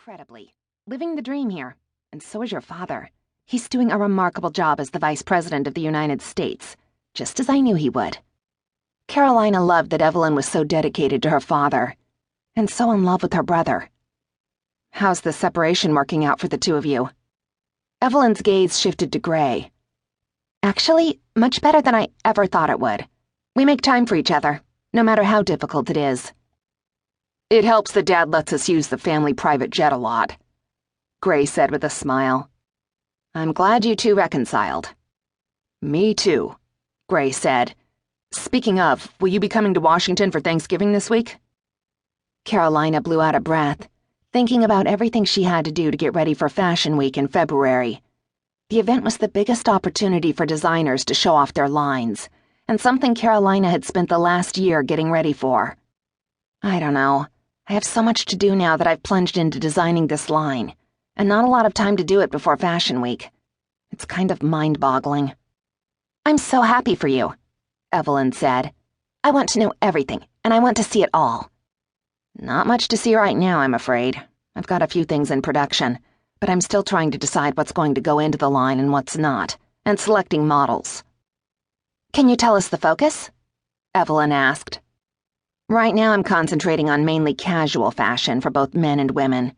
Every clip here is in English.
incredibly. Living the dream here. And so is your father. He's doing a remarkable job as the Vice President of the United States, just as I knew he would. Carolina loved that Evelyn was so dedicated to her father, and so in love with her brother. How's the separation working out for the two of you? Evelyn's gaze shifted to Gray. Actually, much better than I ever thought it would. We make time for each other, no matter how difficult it is. It helps that Dad lets us use the family private jet a lot, Gray said with a smile. I'm glad you two reconciled. Me too, Gray said. Speaking of, will you be coming to Washington for Thanksgiving this week? Carolina blew out a breath, thinking about everything she had to do to get ready for Fashion Week in February. The event was the biggest opportunity for designers to show off their lines, and something Carolina had spent the last year getting ready for. I don't know. I have so much to do now that I've plunged into designing this line, and not a lot of time to do it before Fashion Week. It's kind of mind-boggling. I'm so happy for you, Evelyn said. I want to know everything, and I want to see it all. Not much to see right now, I'm afraid. I've got a few things in production, but I'm still trying to decide what's going to go into the line and what's not, and selecting models. Can you tell us the focus? Evelyn asked. Right now I'm concentrating on mainly casual fashion for both men and women.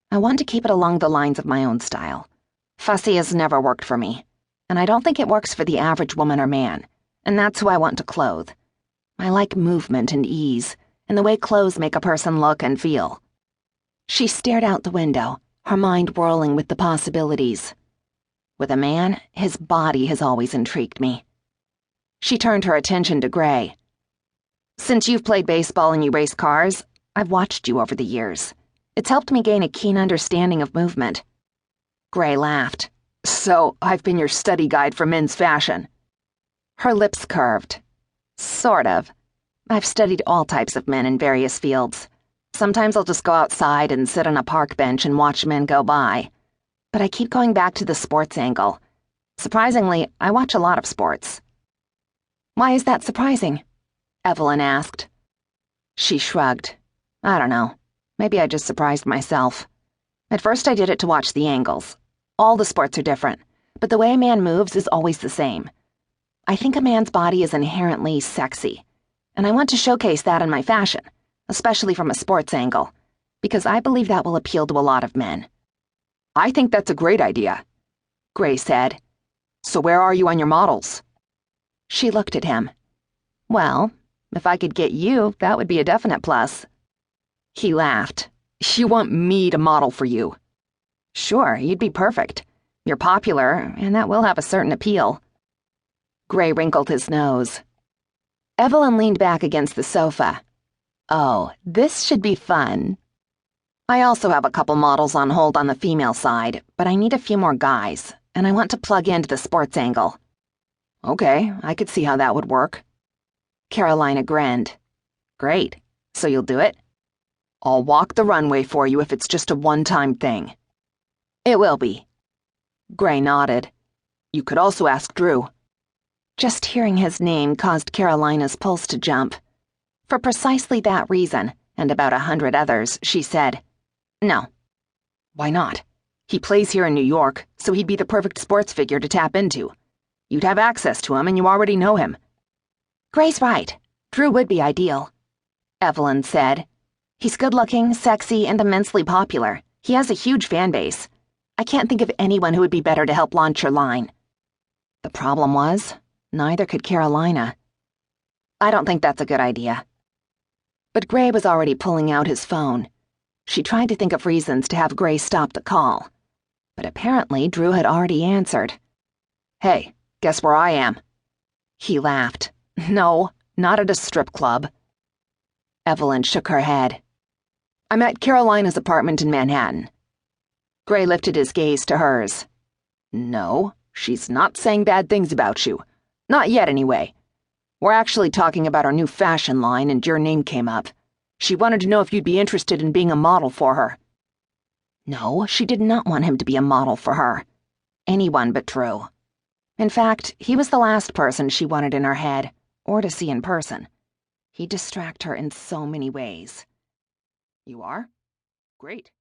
I want to keep it along the lines of my own style. Fussy has never worked for me, and I don't think it works for the average woman or man, and that's who I want to clothe. I like movement and ease, and the way clothes make a person look and feel. She stared out the window, her mind whirling with the possibilities. With a man, his body has always intrigued me. She turned her attention to Gray. Since you've played baseball and you race cars, I've watched you over the years. It's helped me gain a keen understanding of movement. Gray laughed. So, I've been your study guide for men's fashion. Her lips curved. Sort of. I've studied all types of men in various fields. Sometimes I'll just go outside and sit on a park bench and watch men go by. But I keep going back to the sports angle. Surprisingly, I watch a lot of sports. Why is that surprising? Evelyn asked. She shrugged. I don't know. Maybe I just surprised myself. At first I did it to watch the angles. All the sports are different, but the way a man moves is always the same. I think a man's body is inherently sexy, and I want to showcase that in my fashion, especially from a sports angle, because I believe that will appeal to a lot of men. I think that's a great idea, Gray said. So where are you on your models? She looked at him. Well, if I could get you, that would be a definite plus. He laughed. You want me to model for you? Sure, you'd be perfect. You're popular, and that will have a certain appeal. Gray wrinkled his nose. Evelyn leaned back against the sofa. Oh, this should be fun. I also have a couple models on hold on the female side, but I need a few more guys, and I want to plug into the sports angle. Okay, I could see how that would work. Carolina grinned. Great. So you'll do it? I'll walk the runway for you if it's just a one-time thing. It will be. Gray nodded. You could also ask Drew. Just hearing his name caused Carolina's pulse to jump. For precisely that reason, and about 100 others, she said, No. Why not? He plays here in New York, so he'd be the perfect sports figure to tap into. You'd have access to him and you already know him. Gray's right. Drew would be ideal, Evelyn said. He's good-looking, sexy, and immensely popular. He has a huge fan base. I can't think of anyone who would be better to help launch your line. The problem was, neither could Carolina. I don't think that's a good idea. But Gray was already pulling out his phone. She tried to think of reasons to have Gray stop the call. But apparently Drew had already answered. Hey, guess where I am? He laughed. No, not at a strip club. Evelyn shook her head. I'm at Carolina's apartment in Manhattan. Gray lifted his gaze to hers. No, she's not saying bad things about you. Not yet, anyway. We're actually talking about our new fashion line, and your name came up. She wanted to know if you'd be interested in being a model for her. No, she did not want him to be a model for her. Anyone but Drew. In fact, he was the last person she wanted in her head, or to see in person. He'd distract her in so many ways. You are? Great.